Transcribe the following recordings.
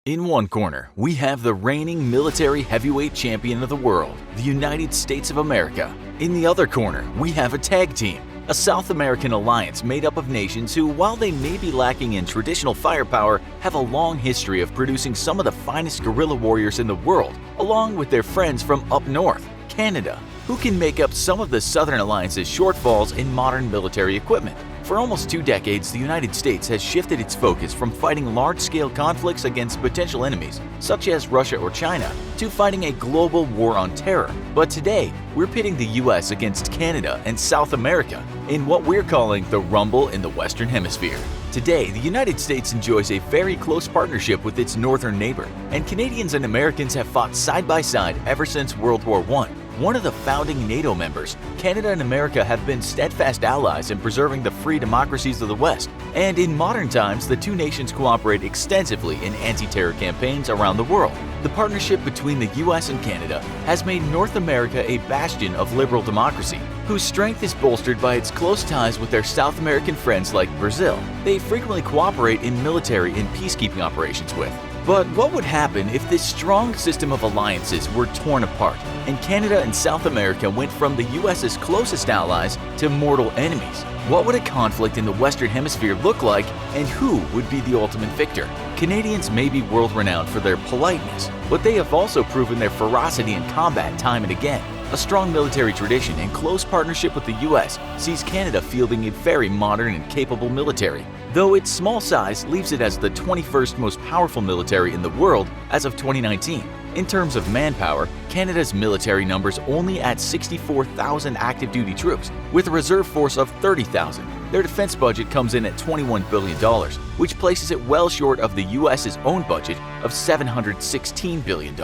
In one corner, we have the reigning military heavyweight champion of the world, the United States of America. In the other corner, we have a tag team, a South American alliance made up of nations who, while they may be lacking in traditional firepower, have a long history of producing some of the finest guerrilla warriors in the world, along with their friends from up north, Canada, who can make up some of the Southern Alliance's shortfalls in modern military equipment. For almost 2 decades, the United States has shifted its focus from fighting large-scale conflicts against potential enemies, such as Russia or China, to fighting a global war on terror. But today, we're pitting the US against Canada and South America in what we're calling the Rumble in the Western Hemisphere. Today, the United States enjoys a very close partnership with its northern neighbor, and Canadians and Americans have fought side by side ever since World War I. One of the founding NATO members, Canada and America have been steadfast allies in preserving the free democracies of the West, and in modern times, the two nations cooperate extensively in anti-terror campaigns around the world. The partnership between the US and Canada has made North America a bastion of liberal democracy, whose strength is bolstered by its close ties with their South American friends like Brazil. They frequently cooperate in military and peacekeeping operations with. But what would happen if this strong system of alliances were torn apart and Canada and South America went from the US's closest allies to mortal enemies? What would a conflict in the Western Hemisphere look like, and who would be the ultimate victor? Canadians may be world-renowned for their politeness, but they have also proven their ferocity in combat time and again. A strong military tradition and close partnership with the US sees Canada fielding a very modern and capable military, though its small size leaves it as the 21st most powerful military in the world as of 2019. In terms of manpower, Canada's military numbers only at 64,000 active duty troops, with a reserve force of 30,000. Their defense budget comes in at $21 billion, which places it well short of the US's own budget of $716 billion.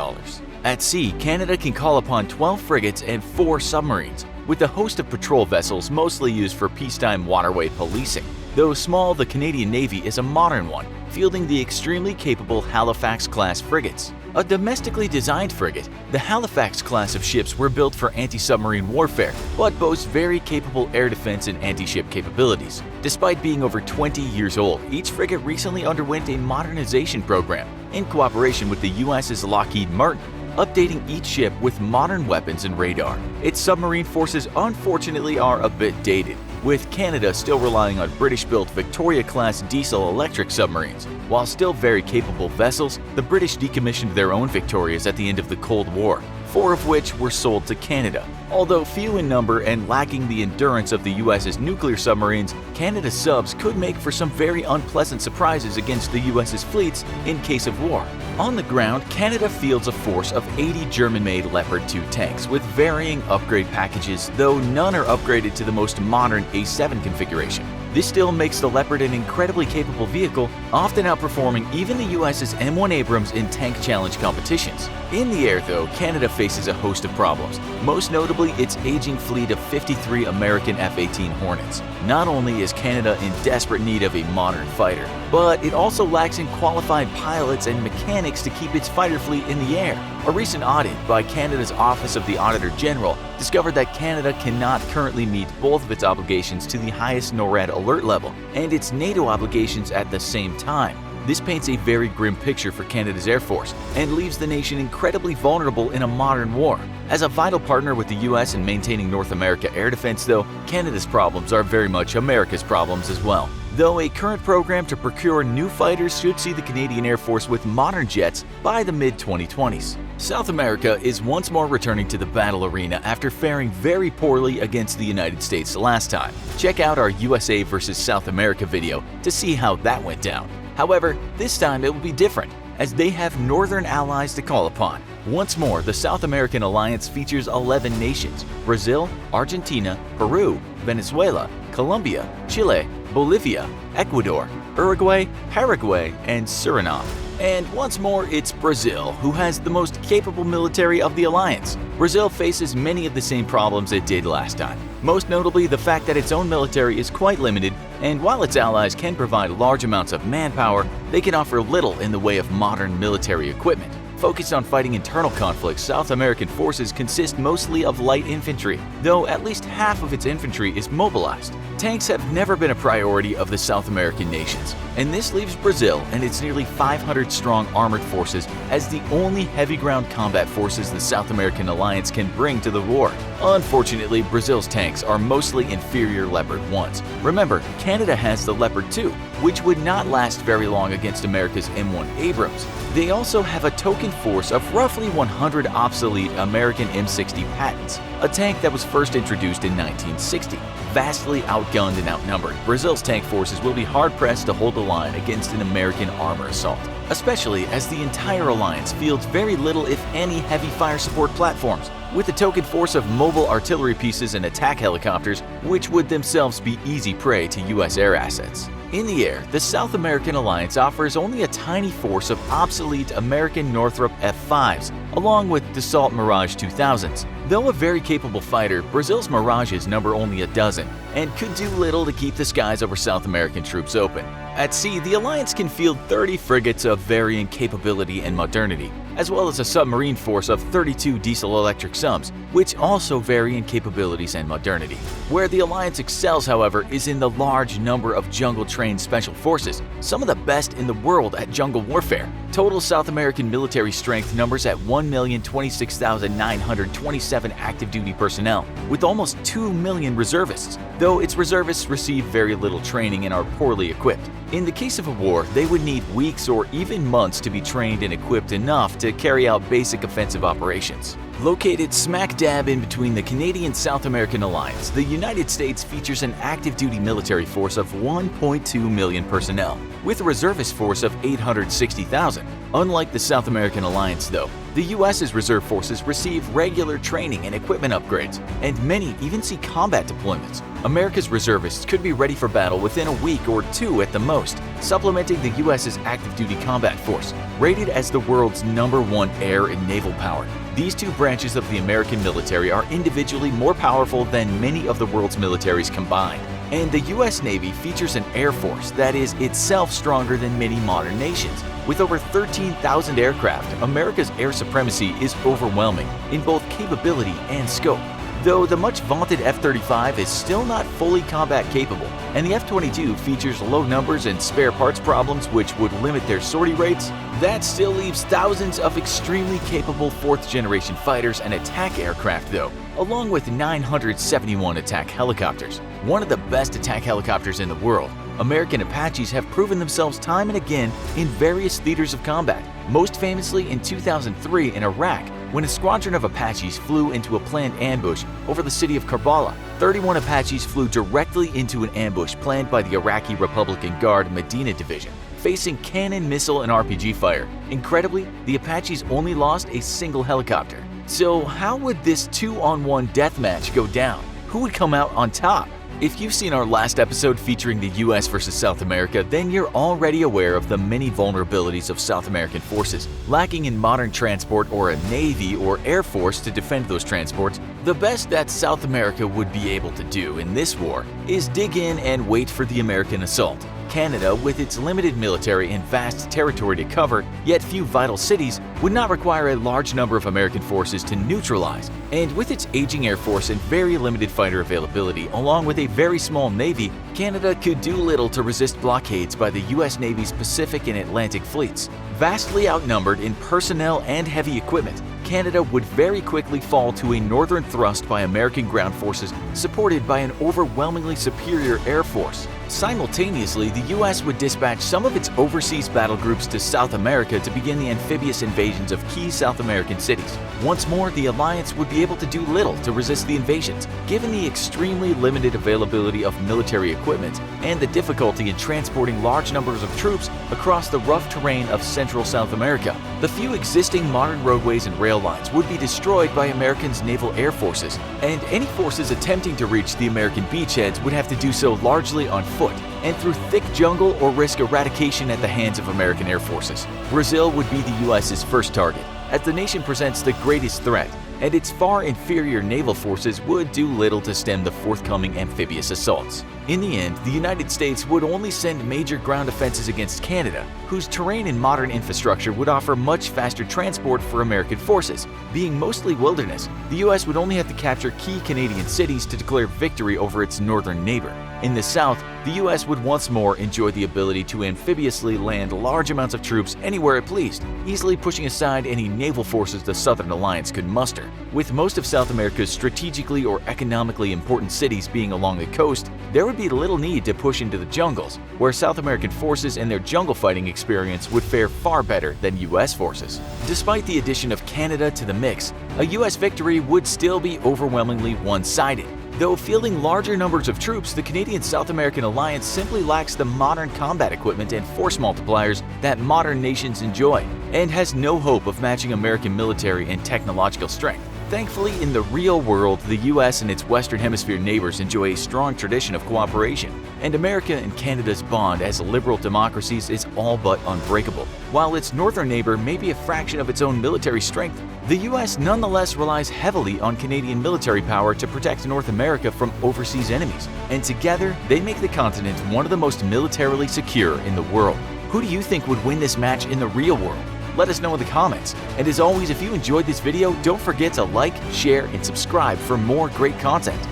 At sea, Canada can call upon 12 frigates and 4 submarines, with a host of patrol vessels mostly used for peacetime waterway policing. Though small, the Canadian Navy is a modern one, fielding the extremely capable Halifax-class frigates. A domestically designed frigate, the Halifax class of ships were built for anti-submarine warfare, but boast very capable air defense and anti-ship capabilities. Despite being over 20 years old, each frigate recently underwent a modernization program in cooperation with the US's Lockheed Martin, updating each ship with modern weapons and radar. Its submarine forces unfortunately are a bit dated, with Canada still relying on British-built Victoria-class diesel-electric submarines. While still very capable vessels, the British decommissioned their own Victorias at the end of the Cold War, 4 of which were sold to Canada. Although few in number and lacking the endurance of the US's nuclear submarines, Canada's subs could make for some very unpleasant surprises against the US's fleets in case of war. On the ground, Canada fields a force of 80 German-made Leopard 2 tanks with varying upgrade packages, though none are upgraded to the most modern A7 configuration. This still makes the Leopard an incredibly capable vehicle, often outperforming even the US's M1 Abrams in tank challenge competitions. In the air, though, Canada faces a host of problems, most notably its aging fleet of 53 American F-18 Hornets. Not only is Canada in desperate need of a modern fighter, but it also lacks in qualified pilots and mechanics to keep its fighter fleet in the air. A recent audit by Canada's Office of the Auditor General discovered that Canada cannot currently meet both of its obligations to the highest NORAD alert level and its NATO obligations at the same time. This paints a very grim picture for Canada's Air Force and leaves the nation incredibly vulnerable in a modern war. As a vital partner with the US in maintaining North America air defense, though, Canada's problems are very much America's problems as well. Though a current program to procure new fighters should see the Canadian Air Force with modern jets by the mid-2020s. South America is once more returning to the battle arena after faring very poorly against the United States last time. Check out our USA vs. South America video to see how that went down. However, this time it will be different, as they have northern allies to call upon. Once more, the South American alliance features 11 nations: Brazil, Argentina, Peru, Venezuela, Colombia, Chile, Bolivia, Ecuador, Uruguay, Paraguay, and Suriname. And once more, it's Brazil, who has the most capable military of the alliance. Brazil faces many of the same problems it did last time, most notably the fact that its own military is quite limited, and while its allies can provide large amounts of manpower, they can offer little in the way of modern military equipment. Focused on fighting internal conflicts, South American forces consist mostly of light infantry, though at least half of its infantry is mobilized. Tanks have never been a priority of the South American nations, and this leaves Brazil and its nearly 500-strong armored forces as the only heavy ground combat forces the South American alliance can bring to the war. Unfortunately, Brazil's tanks are mostly inferior Leopard 1s. Remember, Canada has the Leopard 2, which would not last very long against America's M1 Abrams. They also have a token force of roughly 100 obsolete American M60 Pattons, a tank that was first introduced in 1960. Vastly outgunned and outnumbered, Brazil's tank forces will be hard-pressed to hold the line against an American armor assault, especially as the entire alliance fields very little if any heavy fire support platforms, with a token force of mobile artillery pieces and attack helicopters, which would themselves be easy prey to U.S. air assets. In the air, the South American alliance offers only a tiny force of obsolete American Northrop F-5s, along with Dassault Mirage 2000s. Though a very capable fighter, Brazil's Mirages number only a dozen and could do little to keep the skies over South American troops open. At sea, the alliance can field 30 frigates of varying capability and modernity, as well as a submarine force of 32 diesel-electric subs, which also vary in capabilities and modernity. Where the alliance excels, however, is in the large number of jungle-trained special forces, some of the best in the world at jungle warfare. Total South American military strength numbers at 1,026,927 active-duty personnel, with almost 2 million reservists, though its reservists receive very little training and are poorly equipped. In the case of a war, they would need weeks or even months to be trained and equipped enough to carry out basic offensive operations. Located smack dab in between the Canadian-South American alliance, the United States features an active-duty military force of 1.2 million personnel, with a reservist force of 860,000. Unlike the South American alliance, though, the U.S.'s reserve forces receive regular training and equipment upgrades, and many even see combat deployments. America's reservists could be ready for battle within a week or two at the most, supplementing the U.S.'s active-duty combat force, rated as the world's #1 air and naval power. These two branches of the American military are individually more powerful than many of the world's militaries combined, and the U.S. Navy features an air force that is itself stronger than many modern nations. With over 13,000 aircraft, America's air supremacy is overwhelming in both capability and scope. Though the much-vaunted F-35 is still not fully combat capable, and the F-22 features low numbers and spare parts problems which would limit their sortie rates, that still leaves thousands of extremely capable fourth-generation fighters and attack aircraft though, along with 971 attack helicopters. One of the best attack helicopters in the world, American Apaches have proven themselves time and again in various theaters of combat, most famously in 2003 in Iraq, when a squadron of Apaches flew into a planned ambush over the city of Karbala. 31 Apaches flew directly into an ambush planned by the Iraqi Republican Guard Medina Division, facing cannon, missile, and RPG fire. Incredibly, the Apaches only lost a single helicopter. So how would this 2-on-1 deathmatch go down? Who would come out on top? If you've seen our last episode featuring the US versus South America, then you're already aware of the many vulnerabilities of South American forces. Lacking in modern transport or a navy or air force to defend those transports, the best that South America would be able to do in this war is dig in and wait for the American assault. Canada, with its limited military and vast territory to cover, yet few vital cities, would not require a large number of American forces to neutralize. And with its aging air force and very limited fighter availability, along with a very small navy, Canada could do little to resist blockades by the U.S. Navy's Pacific and Atlantic fleets. Vastly outnumbered in personnel and heavy equipment, Canada would very quickly fall to a northern thrust by American ground forces supported by an overwhelmingly superior air force. Simultaneously, the U.S. would dispatch some of its overseas battle groups to South America to begin the amphibious invasions of key South American cities. Once more, the alliance would be able to do little to resist the invasions, given the extremely limited availability of military equipment and the difficulty in transporting large numbers of troops across the rough terrain of Central South America. The few existing modern roadways and rail lines would be destroyed by Americans' naval air forces, and any forces attempting to reach the American beachheads would have to do so largely on foot and through thick jungle or risk eradication at the hands of American air forces. Brazil would be the U.S.'s first target, as the nation presents the greatest threat, and its far inferior naval forces would do little to stem the forthcoming amphibious assaults. In the end, the United States would only send major ground offenses against Canada, whose terrain and modern infrastructure would offer much faster transport for American forces. Being mostly wilderness, the U.S. would only have to capture key Canadian cities to declare victory over its northern neighbor. In the South, the US would once more enjoy the ability to amphibiously land large amounts of troops anywhere it pleased, easily pushing aside any naval forces the Southern Alliance could muster. With most of South America's strategically or economically important cities being along the coast, there would be little need to push into the jungles, where South American forces and their jungle fighting experience would fare far better than US forces. Despite the addition of Canada to the mix, a US victory would still be overwhelmingly one-sided. Though fielding larger numbers of troops, the Canadian-South American alliance simply lacks the modern combat equipment and force multipliers that modern nations enjoy, and has no hope of matching American military and technological strength. Thankfully, in the real world, the US and its Western Hemisphere neighbors enjoy a strong tradition of cooperation, and America and Canada's bond as liberal democracies is all but unbreakable. While its northern neighbor may be a fraction of its own military strength, the US nonetheless relies heavily on Canadian military power to protect North America from overseas enemies, and together they make the continent one of the most militarily secure in the world. Who do you think would win this match in the real world? Let us know in the comments. And as always, if you enjoyed this video, don't forget to like, share, and subscribe for more great content.